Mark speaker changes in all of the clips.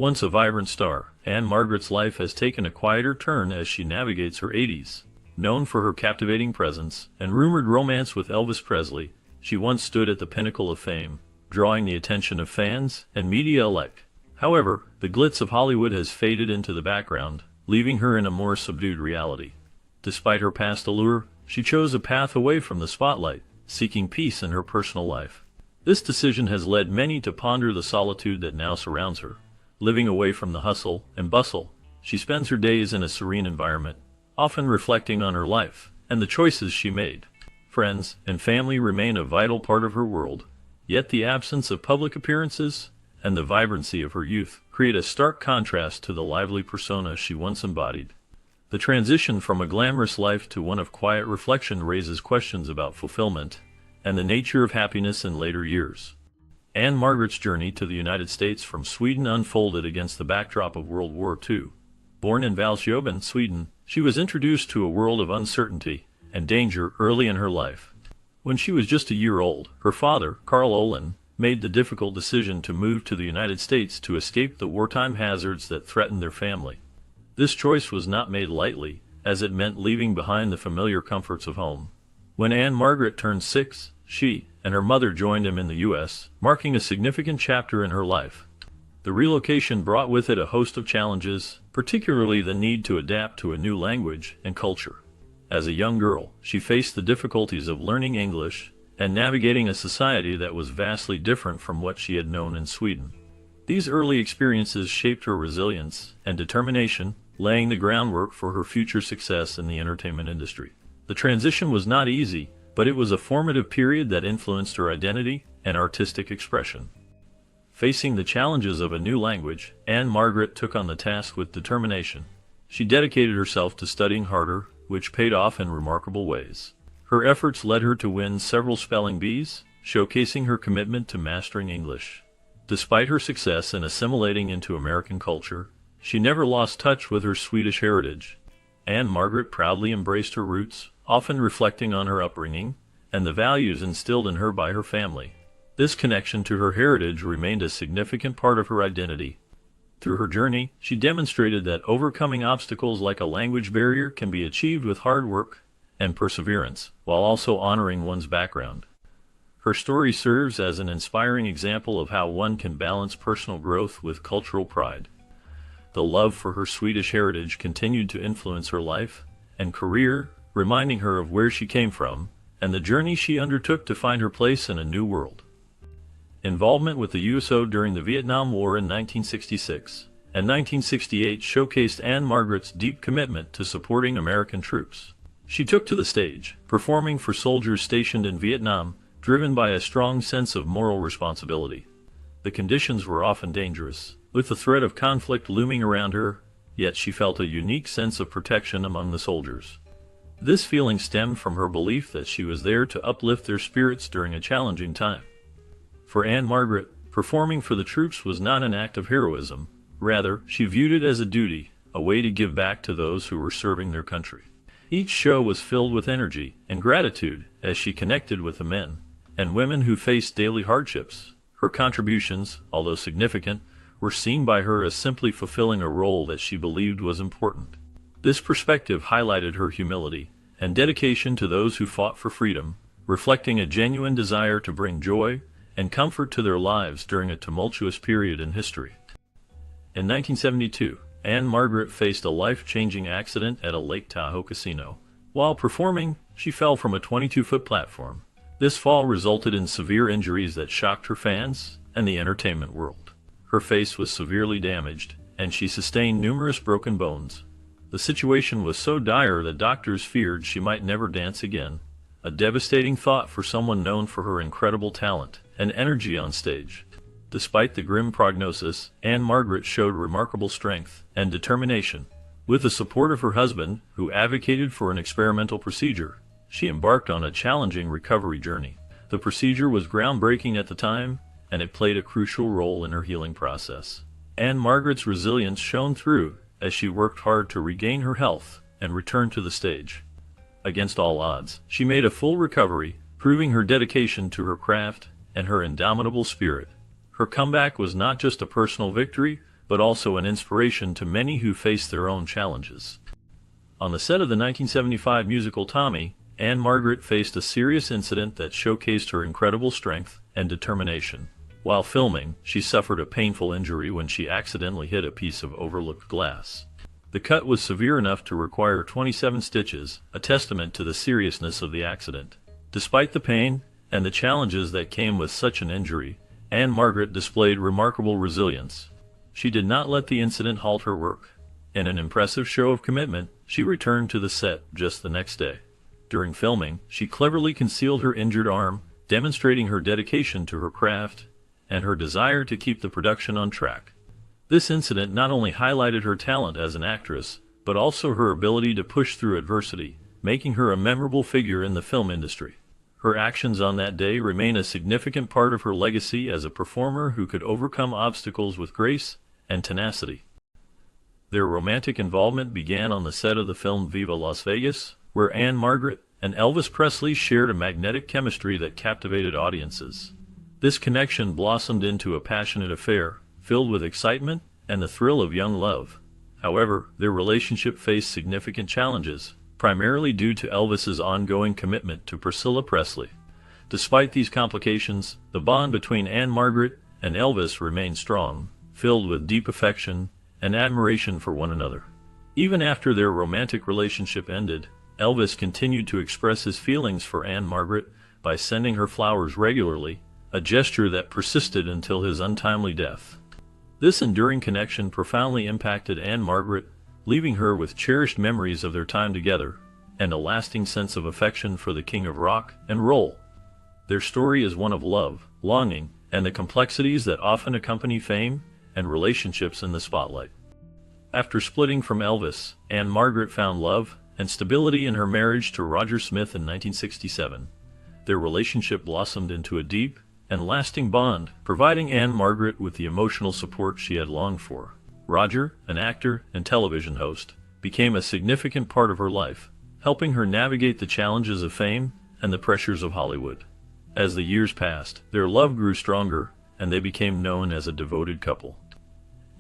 Speaker 1: Once a vibrant star, Ann-Margret's life has taken a quieter turn as she navigates her 80s. Known for her captivating presence and rumored romance with Elvis Presley, she once stood at the pinnacle of fame, drawing the attention of fans and media alike. However, the glitz of Hollywood has faded into the background, leaving her in a more subdued reality. Despite her past allure, she chose a path away from the spotlight, seeking peace in her personal life. This decision has led many to ponder the solitude that now surrounds her. Living away from the hustle and bustle, she spends her days in a serene environment, often reflecting on her life and the choices she made. Friends and family remain a vital part of her world, yet the absence of public appearances and the vibrancy of her youth create a stark contrast to the lively persona she once embodied. The transition from a glamorous life to one of quiet reflection raises questions about fulfillment and the nature of happiness in later years. Ann-Margret's journey to the United States from Sweden unfolded against the backdrop of World War II. Born in Valsjöben, Sweden, she was introduced to a world of uncertainty and danger early in her life. When she was just a year old, her father, Karl Olin, made the difficult decision to move to the United States to escape the wartime hazards that threatened their family. This choice was not made lightly, as it meant leaving behind the familiar comforts of home. When Ann-Margret turned 6, she and her mother joined him in the U.S., marking a significant chapter in her life. The relocation brought with it a host of challenges, particularly the need to adapt to a new language and culture. As a young girl, she faced the difficulties of learning English and navigating a society that was vastly different from what she had known in Sweden. These early experiences shaped her resilience and determination, laying the groundwork for her future success in the entertainment industry. The transition was not easy, but it was a formative period that influenced her identity and artistic expression. Facing the challenges of a new language, Ann-Margret took on the task with determination. She dedicated herself to studying harder, which paid off in remarkable ways. Her efforts led her to win several spelling bees, showcasing her commitment to mastering English. Despite her success in assimilating into American culture, she never lost touch with her Swedish heritage. Ann-Margret proudly embraced her roots, often reflecting on her upbringing and the values instilled in her by her family. This connection to her heritage remained a significant part of her identity. Through her journey, she demonstrated that overcoming obstacles like a language barrier can be achieved with hard work and perseverance, while also honoring one's background. Her story serves as an inspiring example of how one can balance personal growth with cultural pride. The love for her Swedish heritage continued to influence her life and career, reminding her of where she came from and the journey she undertook to find her place in a new world. Involvement with the USO during the Vietnam War in 1966 and 1968 showcased Ann-Margret's deep commitment to supporting American troops. She took to the stage, performing for soldiers stationed in Vietnam, driven by a strong sense of moral responsibility. The conditions were often dangerous, with the threat of conflict looming around her, yet she felt a unique sense of protection among the soldiers. This feeling stemmed from her belief that she was there to uplift their spirits during a challenging time. For Ann-Margret, performing for the troops was not an act of heroism. Rather, she viewed it as a duty, a way to give back to those who were serving their country. Each show was filled with energy and gratitude as she connected with the men and women who faced daily hardships. Her contributions, although significant, were seen by her as simply fulfilling a role that she believed was important. This perspective highlighted her humility and dedication to those who fought for freedom, reflecting a genuine desire to bring joy and comfort to their lives during a tumultuous period in history. In 1972, Ann-Margret faced a life-changing accident at a Lake Tahoe casino. While performing, she fell from a 22-foot platform. This fall resulted in severe injuries that shocked her fans and the entertainment world. Her face was severely damaged, and she sustained numerous broken bones. The situation was so dire that doctors feared she might never dance again, a devastating thought for someone known for her incredible talent and energy on stage. Despite the grim prognosis, Ann-Margret showed remarkable strength and determination. With the support of her husband, who advocated for an experimental procedure, she embarked on a challenging recovery journey. The procedure was groundbreaking at the time, and it played a crucial role in her healing process. Ann-Margret's resilience shone through as she worked hard to regain her health and return to the stage. Against all odds, she made a full recovery, proving her dedication to her craft and her indomitable spirit. Her comeback was not just a personal victory, but also an inspiration to many who face their own challenges. On the set of the 1975 musical Tommy, Ann-Margret faced a serious incident that showcased her incredible strength and determination. While filming, she suffered a painful injury when she accidentally hit a piece of overlooked glass. The cut was severe enough to require 27 stitches, a testament to the seriousness of the accident. Despite the pain and the challenges that came with such an injury, Ann-Margret displayed remarkable resilience. She did not let the incident halt her work. In an impressive show of commitment, she returned to the set just the next day. During filming, she cleverly concealed her injured arm, demonstrating her dedication to her craft and her desire to keep the production on track. This incident not only highlighted her talent as an actress, but also her ability to push through adversity, making her a memorable figure in the film industry. Her actions on that day remain a significant part of her legacy as a performer who could overcome obstacles with grace and tenacity. Their romantic involvement began on the set of the film Viva Las Vegas, where Ann-Margret and Elvis Presley shared a magnetic chemistry that captivated audiences. This connection blossomed into a passionate affair, filled with excitement and the thrill of young love. However, their relationship faced significant challenges, primarily due to Elvis's ongoing commitment to Priscilla Presley. Despite these complications, the bond between Ann-Margret and Elvis remained strong, filled with deep affection and admiration for one another. Even after their romantic relationship ended, Elvis continued to express his feelings for Ann-Margret by sending her flowers regularly, a gesture that persisted until his untimely death. This enduring connection profoundly impacted Ann-Margret, leaving her with cherished memories of their time together and a lasting sense of affection for the king of rock and roll. Their story is one of love, longing, and the complexities that often accompany fame and relationships in the spotlight. After splitting from Elvis, Ann-Margret found love and stability in her marriage to Roger Smith in 1967. Their relationship blossomed into a deep and lasting bond, providing Ann-Margret with the emotional support she had longed for. Roger, an actor and television host, became a significant part of her life, helping her navigate the challenges of fame and the pressures of Hollywood. As the years passed, their love grew stronger, and they became known as a devoted couple.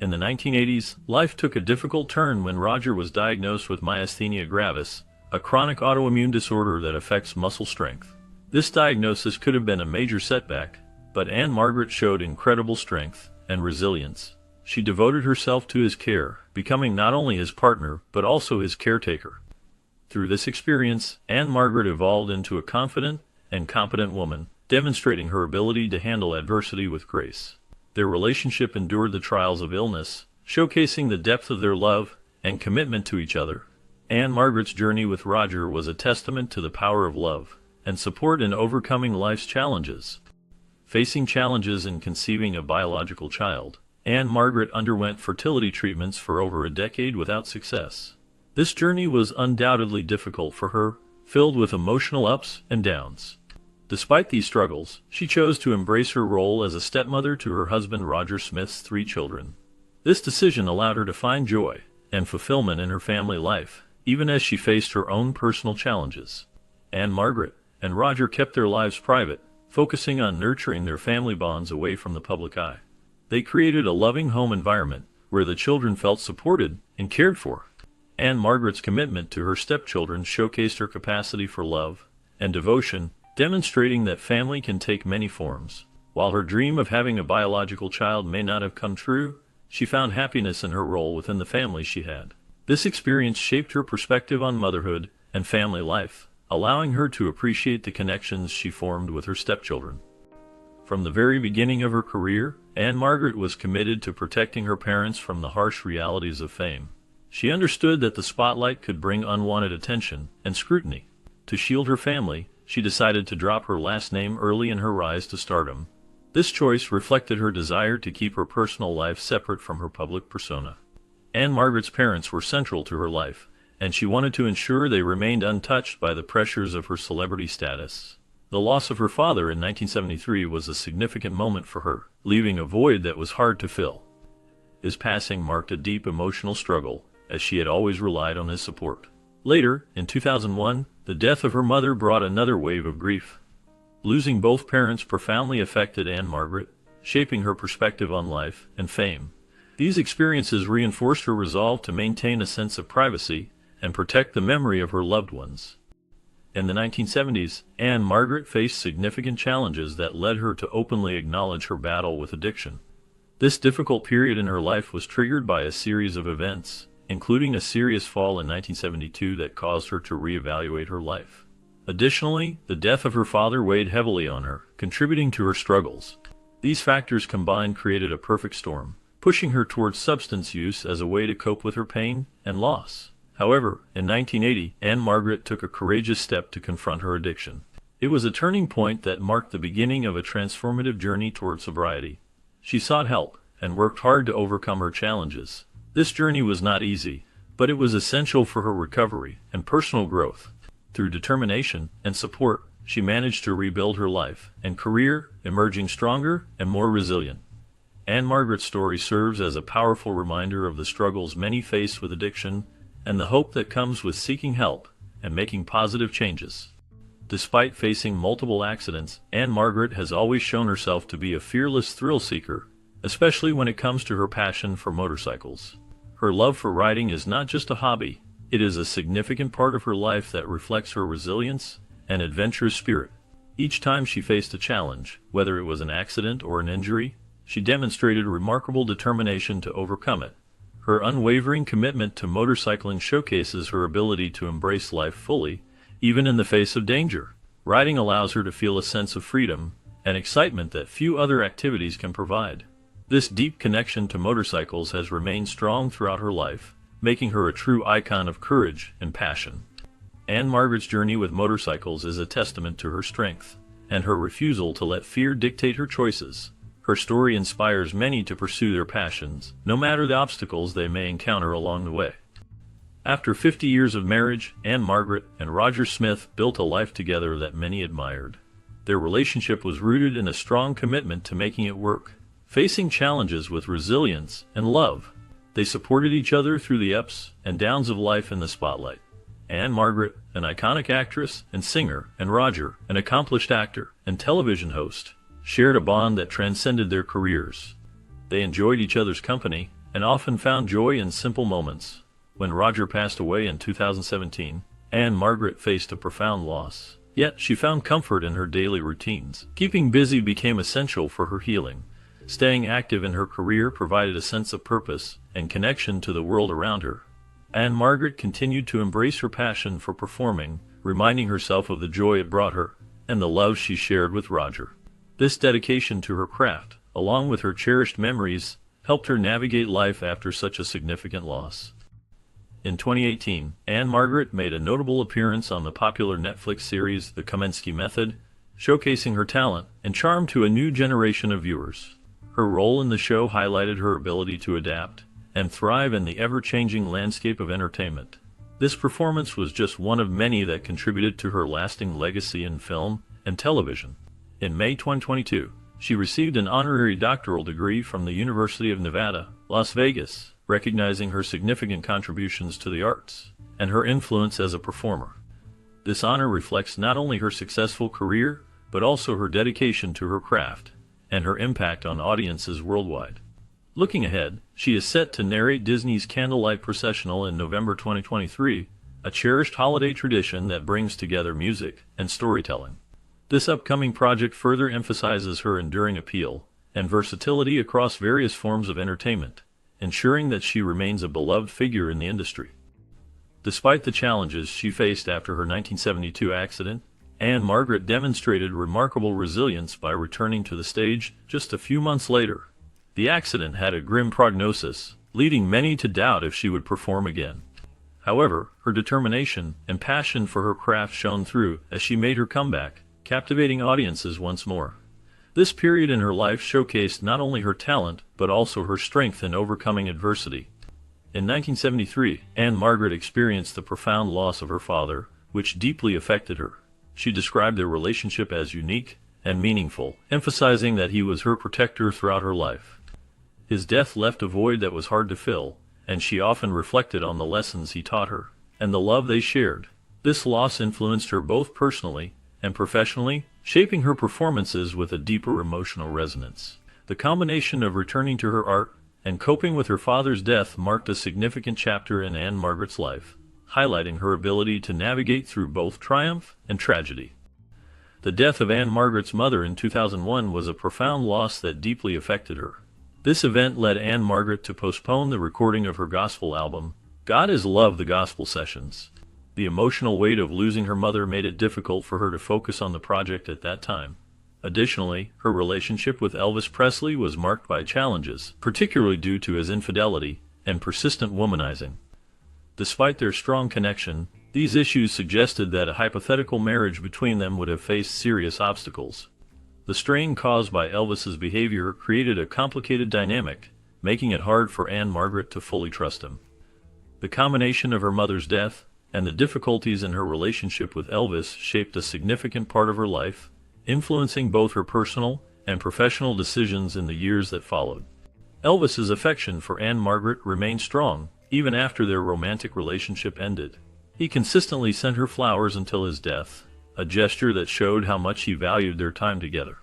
Speaker 1: In the 1980s, life took a difficult turn when Roger was diagnosed with myasthenia gravis, a chronic autoimmune disorder that affects muscle strength. This diagnosis could have been a major setback, but Ann-Margret showed incredible strength and resilience. She devoted herself to his care, becoming not only his partner, but also his caretaker. Through this experience, Ann-Margret evolved into a confident and competent woman, demonstrating her ability to handle adversity with grace. Their relationship endured the trials of illness, showcasing the depth of their love and commitment to each other. Ann-Margret's journey with Roger was a testament to the power of love and support in overcoming life's challenges. Facing challenges in conceiving a biological child, Ann-Margret underwent fertility treatments for over a decade without success. This journey was undoubtedly difficult for her, filled with emotional ups and downs. Despite these struggles, she chose to embrace her role as a stepmother to her husband Roger Smith's 3 children. This decision allowed her to find joy and fulfillment in her family life, even as she faced her own personal challenges. Ann-Margret and Roger kept their lives private, focusing on nurturing their family bonds away from the public eye. They created a loving home environment where the children felt supported and cared for. Ann-Margret's commitment to her stepchildren showcased her capacity for love and devotion, demonstrating that family can take many forms. While her dream of having a biological child may not have come true, she found happiness in her role within the family she had. This experience shaped her perspective on motherhood and family life, allowing her to appreciate the connections she formed with her stepchildren. From the very beginning of her career, Ann-Margret was committed to protecting her parents from the harsh realities of fame. She understood that the spotlight could bring unwanted attention and scrutiny. To shield her family, she decided to drop her last name early in her rise to stardom. This choice reflected her desire to keep her personal life separate from her public persona. Ann-Margret's parents were central to her life, and she wanted to ensure they remained untouched by the pressures of her celebrity status. The loss of her father in 1973 was a significant moment for her, leaving a void that was hard to fill. His passing marked a deep emotional struggle, as she had always relied on his support. Later, in 2001, the death of her mother brought another wave of grief. Losing both parents profoundly affected Ann-Margret, shaping her perspective on life and fame. These experiences reinforced her resolve to maintain a sense of privacy and protect the memory of her loved ones. In the 1970s, Ann-Margret faced significant challenges that led her to openly acknowledge her battle with addiction. This difficult period in her life was triggered by a series of events, including a serious fall in 1972 that caused her to reevaluate her life. Additionally, the death of her father weighed heavily on her, contributing to her struggles. These factors combined created a perfect storm, pushing her towards substance use as a way to cope with her pain and loss. However, in 1980, Ann-Margret took a courageous step to confront her addiction. It was a turning point that marked the beginning of a transformative journey toward sobriety. She sought help and worked hard to overcome her challenges. This journey was not easy, but it was essential for her recovery and personal growth. Through determination and support, she managed to rebuild her life and career, emerging stronger and more resilient. Ann-Margret's story serves as a powerful reminder of the struggles many face with addiction and the hope that comes with seeking help and making positive changes. Despite facing multiple accidents, Ann-Margret has always shown herself to be a fearless thrill seeker, especially when it comes to her passion for motorcycles. Her love for riding is not just a hobby, it is a significant part of her life that reflects her resilience and adventurous spirit. Each time she faced a challenge, whether it was an accident or an injury, she demonstrated remarkable determination to overcome it. Her unwavering commitment to motorcycling showcases her ability to embrace life fully, even in the face of danger. Riding allows her to feel a sense of freedom and excitement that few other activities can provide. This deep connection to motorcycles has remained strong throughout her life, making her a true icon of courage and passion. Ann-Margret's journey with motorcycles is a testament to her strength and her refusal to let fear dictate her choices. Her story inspires many to pursue their passions, no matter the obstacles they may encounter along the way. After 50 years of marriage, Ann-Margret and Roger Smith built a life together that many admired. Their relationship was rooted in a strong commitment to making it work, facing challenges with resilience and love. They supported each other through the ups and downs of life in the spotlight. Ann-Margret, an iconic actress and singer, and Roger, an accomplished actor and television host, shared a bond that transcended their careers. They enjoyed each other's company and often found joy in simple moments. When Roger passed away in 2017, Ann-Margret faced a profound loss. Yet she found comfort in her daily routines. Keeping busy became essential for her healing. Staying active in her career provided a sense of purpose and connection to the world around her. Ann-Margret continued to embrace her passion for performing, reminding herself of the joy it brought her and the love she shared with Roger. This dedication to her craft, along with her cherished memories, helped her navigate life after such a significant loss. In 2018, Ann-Margret made a notable appearance on the popular Netflix series The Kominsky Method, showcasing her talent and charm to a new generation of viewers. Her role in the show highlighted her ability to adapt and thrive in the ever-changing landscape of entertainment. This performance was just one of many that contributed to her lasting legacy in film and television. In May 2022, she received an honorary doctoral degree from the University of Nevada, Las Vegas, recognizing her significant contributions to the arts and her influence as a performer. This honor reflects not only her successful career, but also her dedication to her craft and her impact on audiences worldwide. Looking ahead, she is set to narrate Disney's Candlelight Processional in November 2023, a cherished holiday tradition that brings together music and storytelling. This upcoming project further emphasizes her enduring appeal and versatility across various forms of entertainment, ensuring that she remains a beloved figure in the industry. Despite the challenges she faced after her 1972 accident, Ann-Margret demonstrated remarkable resilience by returning to the stage just a few months later. The accident had a grim prognosis, leading many to doubt if she would perform again. However, her determination and passion for her craft shone through as she made her comeback, captivating audiences once more. This period in her life showcased not only her talent, but also her strength in overcoming adversity. In 1973, Ann-Margret experienced the profound loss of her father, which deeply affected her. She described their relationship as unique and meaningful, emphasizing that he was her protector throughout her life. His death left a void that was hard to fill, and she often reflected on the lessons he taught her and the love they shared. This loss influenced her both personally and professionally, shaping her performances with a deeper emotional resonance. The combination of returning to her art and coping with her father's death marked a significant chapter in Ann-Margret's life, highlighting her ability to navigate through both triumph and tragedy. The death of Ann-Margret's mother in 2001 was a profound loss that deeply affected her. This event led Ann-Margret to postpone the recording of her gospel album, God Is Love, the Gospel Sessions. The emotional weight of losing her mother made it difficult for her to focus on the project at that time. Additionally, her relationship with Elvis Presley was marked by challenges, particularly due to his infidelity and persistent womanizing. Despite their strong connection, these issues suggested that a hypothetical marriage between them would have faced serious obstacles. The strain caused by Elvis's behavior created a complicated dynamic, making it hard for Ann-Margret to fully trust him. The combination of her mother's death and the difficulties in her relationship with Elvis shaped a significant part of her life, influencing both her personal and professional decisions in the years that followed. Elvis's affection for Ann-Margret remained strong, even after their romantic relationship ended. He consistently sent her flowers until his death, a gesture that showed how much he valued their time together.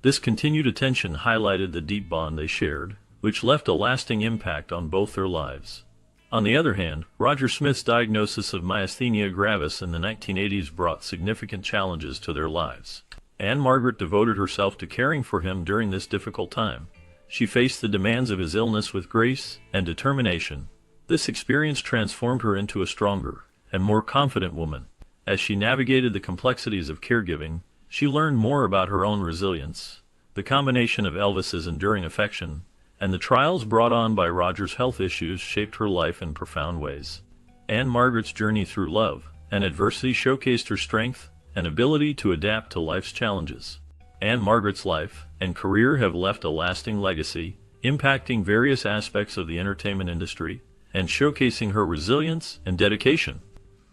Speaker 1: This continued attention highlighted the deep bond they shared, which left a lasting impact on both their lives. On the other hand, Roger Smith's diagnosis of myasthenia gravis in the 1980s brought significant challenges to their lives. Ann-Margret devoted herself to caring for him during this difficult time. She faced the demands of his illness with grace and determination. This experience transformed her into a stronger and more confident woman. As she navigated the complexities of caregiving, she learned more about her own resilience. The combination of Elvis's enduring affection and the trials brought on by Roger's health issues shaped her life in profound ways. Ann-Margret's journey through love and adversity showcased her strength and ability to adapt to life's challenges. Ann-Margret's life and career have left a lasting legacy, impacting various aspects of the entertainment industry and showcasing her resilience and dedication.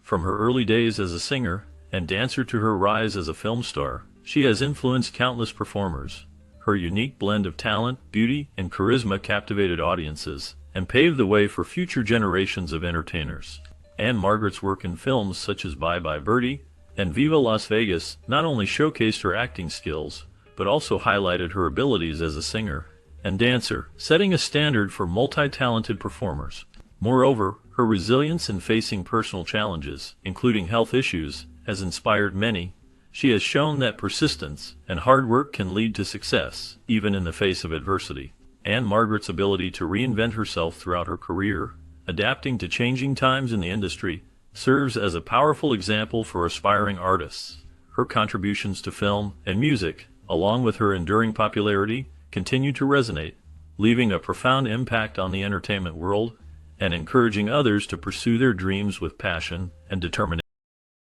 Speaker 1: From her early days as a singer and dancer to her rise as a film star, she has influenced countless performers. Her unique blend of talent, beauty, and charisma captivated audiences and paved the way for future generations of entertainers. Ann-Margret's work in films such as Bye Bye Birdie and Viva Las Vegas not only showcased her acting skills, but also highlighted her abilities as a singer and dancer, setting a standard for multi-talented performers. Moreover, her resilience in facing personal challenges, including health issues, has inspired many. She has shown that persistence and hard work can lead to success, even in the face of adversity. Ann-Margret's ability to reinvent herself throughout her career, adapting to changing times in the industry, serves as a powerful example for aspiring artists. Her contributions to film and music, along with her enduring popularity, continue to resonate, leaving a profound impact on the entertainment world and encouraging others to pursue their dreams with passion and determination.